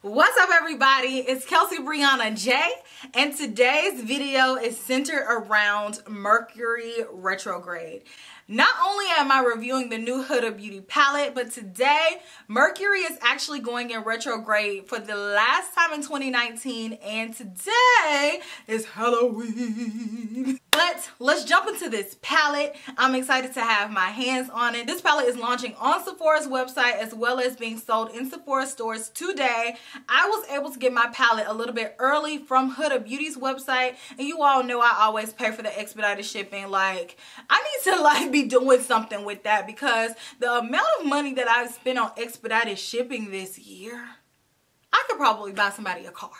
What's up, everybody? It's Kelsee Briana J, and today's video is centered around Mercury Retrograde. Not only am I reviewing the new Huda Beauty palette, but today Mercury is actually going in retrograde for the last time in 2019, and today is Halloween. But let's jump into this palette. I'm excited to have my hands on it. This palette is launching on Sephora's website as well as being sold in Sephora stores today. I was able to get my palette a little bit early from Huda Beauty's website, and you all know I always pay for the expedited shipping. Like, I need to be doing something with that, because the amount of money that I've spent on expedited shipping this year, I could probably buy somebody a car.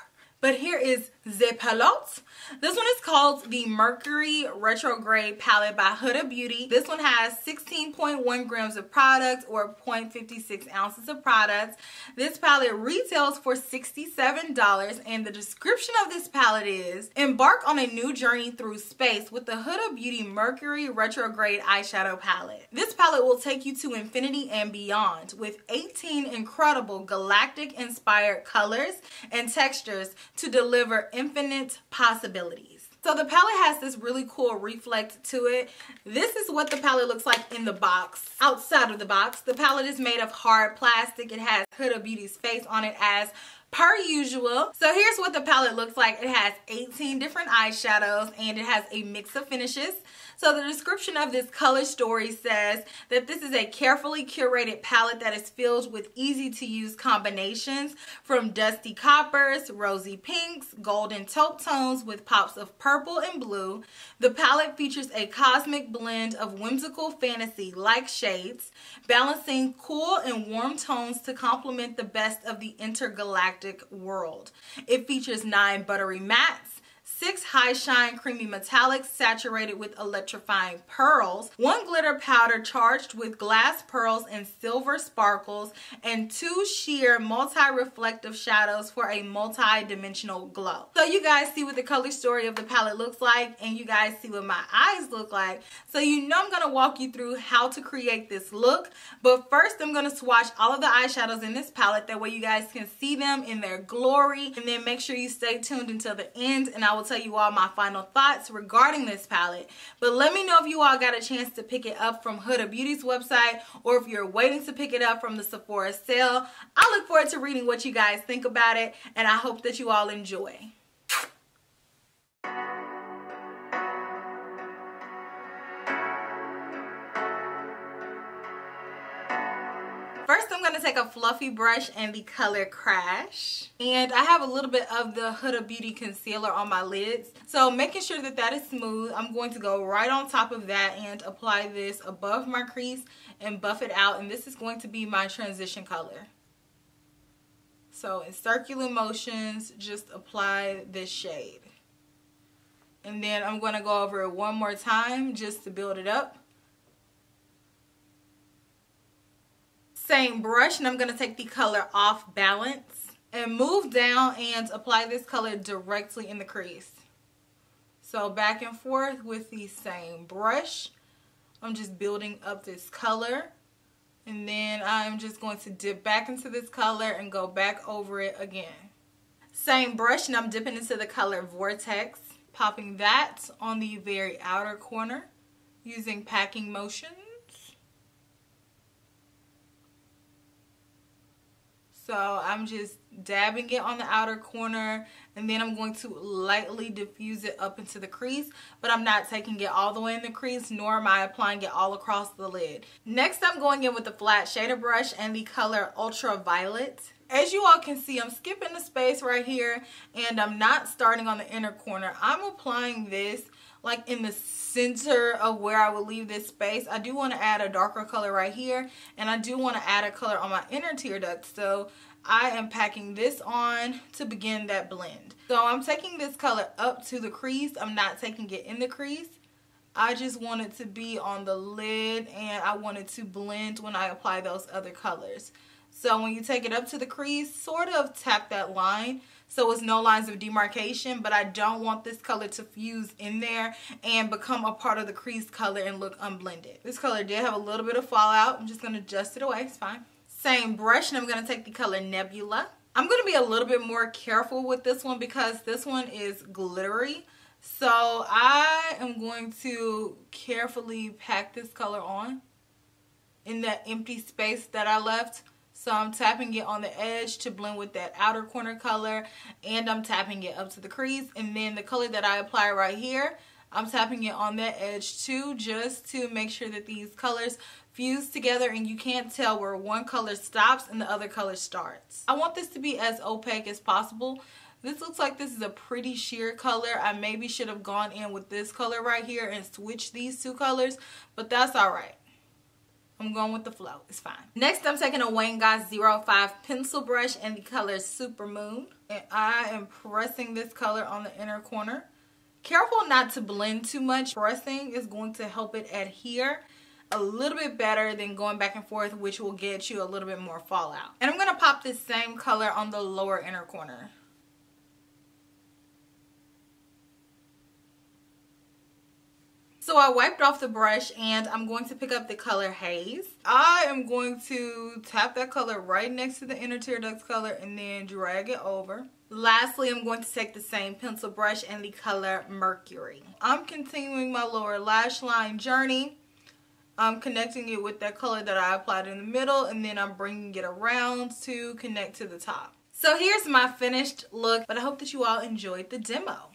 But here is the palette. This one is called the Mercury Retrograde Palette by Huda Beauty. This one has 16.1 grams of product, or 0.56 ounces of product. This palette retails for $67, and the description of this palette is: embark on a new journey through space with the Huda Beauty Mercury Retrograde Eyeshadow Palette. This palette will take you to infinity and beyond with 18 incredible galactic-inspired colors and textures to deliver infinite possibilities. So the palette has this really cool reflect to it. This is what the palette looks like in the box. Outside of the box, the palette is made of hard plastic. It has Huda Beauty's face on it as per usual. So here's what the palette looks like. It has 18 different eyeshadows, and it has a mix of finishes. So the description of this color story says that this is a carefully curated palette that is filled with easy to use combinations from dusty coppers, rosy pinks, golden taupe tones with pops of purple and blue. The palette features a cosmic blend of whimsical fantasy-like shades, balancing cool and warm tones to complement the best of the intergalactic world. It features 9 buttery mattes, 6 high shine creamy metallics saturated with electrifying pearls, 1 glitter powder charged with glass pearls and silver sparkles, and 2 sheer multi-reflective shadows for a multi-dimensional glow. So you guys see what the color story of the palette looks like, and you guys see what my eyes look like. So you know I'm going to walk you through how to create this look. But first I'm going to swatch all of the eyeshadows in this palette, that way you guys can see them in their glory. And then make sure you stay tuned until the end, and I will tell you all my final thoughts regarding this palette. But let me know if you all got a chance to pick it up from Huda Beauty's website, or if you're waiting to pick it up from the Sephora sale. I look forward to reading what you guys think about it, and I hope that you all enjoy. First, I'm going to take a fluffy brush and the color Crash. And I have a little bit of the Huda Beauty concealer on my lids. So making sure that that is smooth, I'm going to go right on top of that and apply this above my crease and buff it out. And this is going to be my transition color. So in circular motions, just apply this shade. And then I'm going to go over it one more time just to build it up. Same brush, and I'm going to take the color Off Balance and move down and apply this color directly in the crease. So back and forth with the same brush. I'm just building up this color, and then I'm just going to dip back into this color and go back over it again. Same brush, and I'm dipping into the color Vortex, popping that on the very outer corner using packing motions. So I'm just dabbing it on the outer corner, and then I'm going to lightly diffuse it up into the crease, but I'm not taking it all the way in the crease, nor am I applying it all across the lid. Next, I'm going in with the flat shader brush and the color Ultraviolet. As you all can see, I'm skipping the space right here, and I'm not starting on the inner corner. I'm applying this like in the center of where I will leave this space. I do want to add a darker color right here, and I do want to add a color on my inner tear duct. So I am packing this on to begin that blend. So I'm taking this color up to the crease. I'm not taking it in the crease. I just want it to be on the lid, and I want it to blend when I apply those other colors. So when you take it up to the crease, sort of tap that line so it's no lines of demarcation, but I don't want this color to fuse in there and become a part of the crease color and look unblended. This color did have a little bit of fallout. I'm just going to adjust it away. It's fine. Same brush, and I'm going to take the color Nebula I'm going to be a little bit more careful with this one because this one is glittery. So I am going to carefully pack this color on in that empty space that I left. So I'm tapping it on the edge to blend with that outer corner color, and I'm tapping it up to the crease. And then the color that I apply right here, I'm tapping it on that edge too, just to make sure that these colors fuse together and you can't tell where one color stops and the other color starts. I want this to be as opaque as possible. This looks like this is a pretty sheer color. I maybe should have gone in with this color right here and switched these two colors, but that's alright. I'm going with the flow. It's fine. Next, I'm taking a Wayne Goss 05 pencil brush in the color Super Moon. And I am pressing this color on the inner corner. Careful not to blend too much. Pressing is going to help it adhere a little bit better than going back and forth, which will get you a little bit more fallout. And I'm going to pop this same color on the lower inner corner. So I wiped off the brush and I'm going to pick up the color Haze. I am going to tap that color right next to the inner tear duct color and then drag it over. Lastly, I'm going to take the same pencil brush and the color Mercury. I'm continuing my lower lash line journey. I'm connecting it with that color that I applied in the middle, and then I'm bringing it around to connect to the top. So here's my finished look, but I hope that you all enjoyed the demo.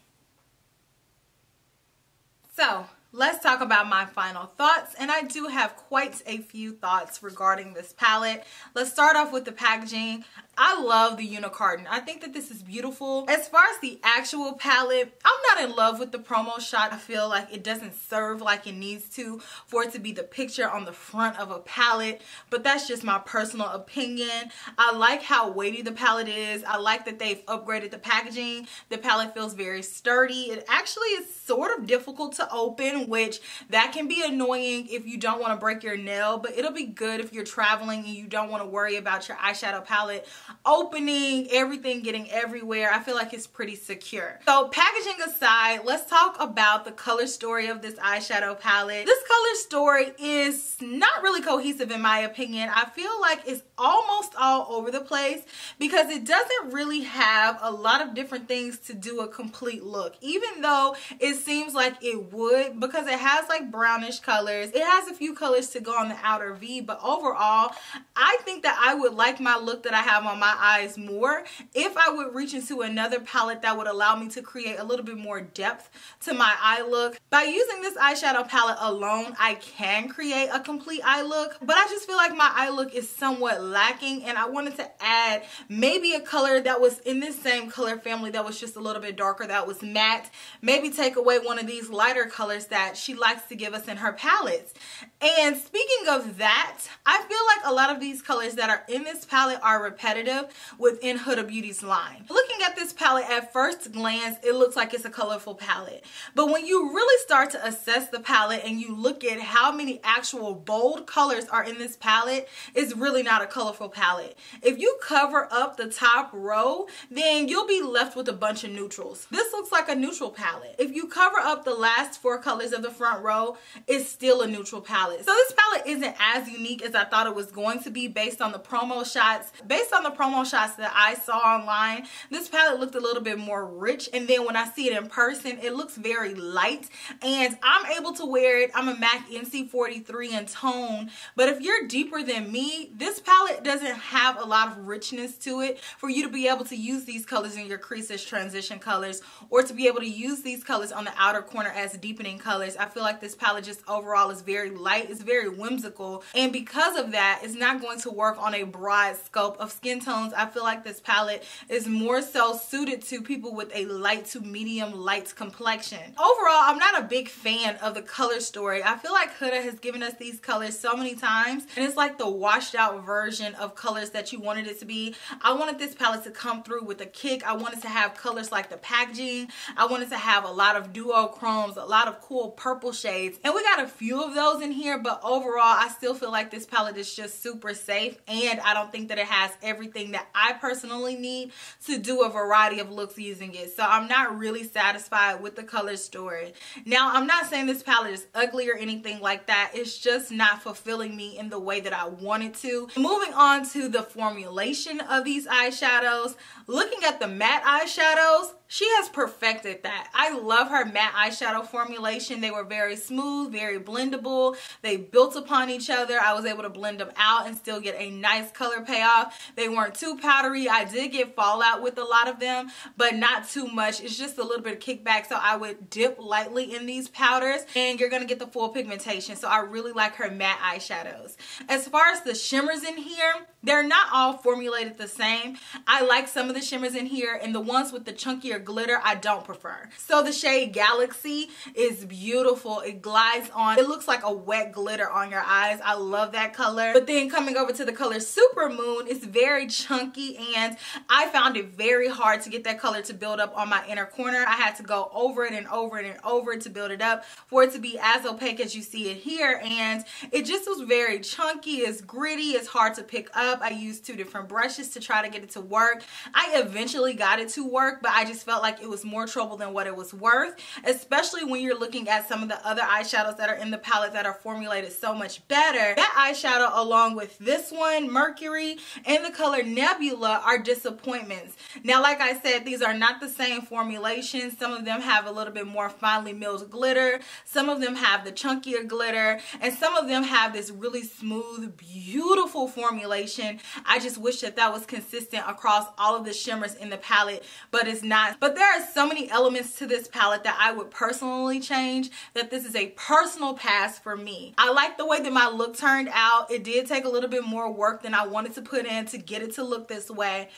So let's talk about my final thoughts, and I do have quite a few thoughts regarding this palette. Let's start off with the packaging. I love the unicorn. I think that this is beautiful. As far as the actual palette, I'm not in love with the promo shot. I feel like it doesn't serve like it needs to for it to be the picture on the front of a palette, but that's just my personal opinion. I like how weighty the palette is. I like that they've upgraded the packaging. The palette feels very sturdy. It actually is sort of difficult to open, which that can be annoying if you don't want to break your nail, but it'll be good if you're traveling and you don't want to worry about your eyeshadow palette opening, everything getting everywhere. I feel like it's pretty secure. So packaging aside, let's talk about the color story of this eyeshadow palette. This color story is not really cohesive in my opinion. I feel like it's almost all over the place because it doesn't really have a lot of different things to do a complete look, even though it seems like it would, because it has like brownish colors. It has a few colors to go on the outer V, but overall I think that I would like my look that I have on my eyes more if I would reach into another palette that would allow me to create a little bit more depth to my eye look. By using this eyeshadow palette alone, I can create a complete eye look, but I just feel like my eye look is somewhat lacking, and I wanted to add maybe a color that was in this same color family that was just a little bit darker, that was matte. Maybe take away one of these lighter colors that she likes to give us in her palettes. And speaking of that, I feel like a lot of these colors that are in this palette are repetitive within Huda Beauty's line. Looking at this palette at first glance, it looks like it's a colorful palette. But when you really start to assess the palette and you look at how many actual bold colors are in this palette, it's really not a colorful palette. If you cover up the top row, then you'll be left with a bunch of neutrals. This looks like a neutral palette. If you cover up the last 4 colors of the front row, it's still a neutral palette. So this palette isn't as unique as I thought it was going to be based on the promo shots. Based on the promo shots that I saw online, this palette looked a little bit more rich, and then when I see it in person, it looks very light, and I'm able to wear it. I'm a MAC NC43 in tone, but if you're deeper than me, this palette doesn't have a lot of richness to it for you to be able to use these colors in your crease as transition colors, or to be able to use these colors on the outer corner as deepening colors. I feel like this palette just overall is very light. It's very whimsical, and because of that, it's not going to work on a broad scope of skin tones. I feel like this palette is more so suited to people with a light to medium light complexion. Overall, I'm not a big fan of the color story. I feel like Huda has given us these colors so many times, and it's like the washed out version of colors that you wanted it to be. I wanted this palette to come through with a kick. I wanted to have colors like the packaging. I wanted to have a lot of duochromes, a lot of cool purple shades, and we got a few of those in here, but overall I still feel like this palette is just super safe, and I don't think that it has everything that I personally need to do a variety of looks using it. So I'm not really satisfied with the color story. Now, I'm not saying this palette is ugly or anything like that. It's just not fulfilling me in the way that I wanted to. Moving on to the formulation of these eyeshadows. Looking at the matte eyeshadows, she has perfected that. I love her matte eyeshadow formulation. They were very smooth, very blendable. They built upon each other. I was able to blend them out and still get a nice color payoff. They weren't too powdery. I did get fallout with a lot of them, but not too much. It's just a little bit of kickback, so I would dip lightly in these powders and you're gonna get the full pigmentation. So I really like her matte eyeshadows. As far as the shimmers in here, they're not all formulated the same. I like some of the shimmers in here, and the ones with the chunkier glitter I don't prefer. So the shade Galaxy is beautiful. It glides on. It looks like a wet glitter on your eyes. I love that color. But then coming over to the color Super Moon, it's very chunky, and I found it very hard to get that color to build up on my inner corner. I had to go over it and over it and over it to build it up for it to be as opaque as you see it here, and it just was very chunky. It's gritty. It's hard to pick up. I used 2 different brushes to try to get it to work. I eventually got it to work, but I just felt like it was more trouble than what it was worth, especially when you're looking at some of the other eyeshadows that are in the palette that are formulated so much better. That eyeshadow, along with this one, Mercury, and the color Nebula, are disappointments. Now, like I said, these are not the same formulation. Some of them have a little bit more finely milled glitter. Some of them have the chunkier glitter, and some of them have this really smooth, beautiful formulation. I just wish that that was consistent across all of the shimmers in the palette, but it's not. But there are so many elements to this palette that I would personally change, that this is a personal pass for me. I like the way that my look turned out. It did take a little bit more work than I wanted to put in to get it to look this way.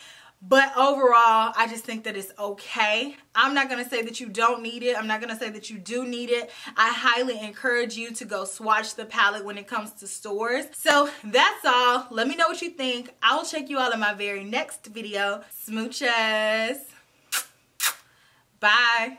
But overall, I just think that it's okay. I'm not going to say that you don't need it. I'm not going to say that you do need it. I highly encourage you to go swatch the palette when it comes to stores. So that's all. Let me know what you think. I'll check you all in my very next video. Smooches. Bye.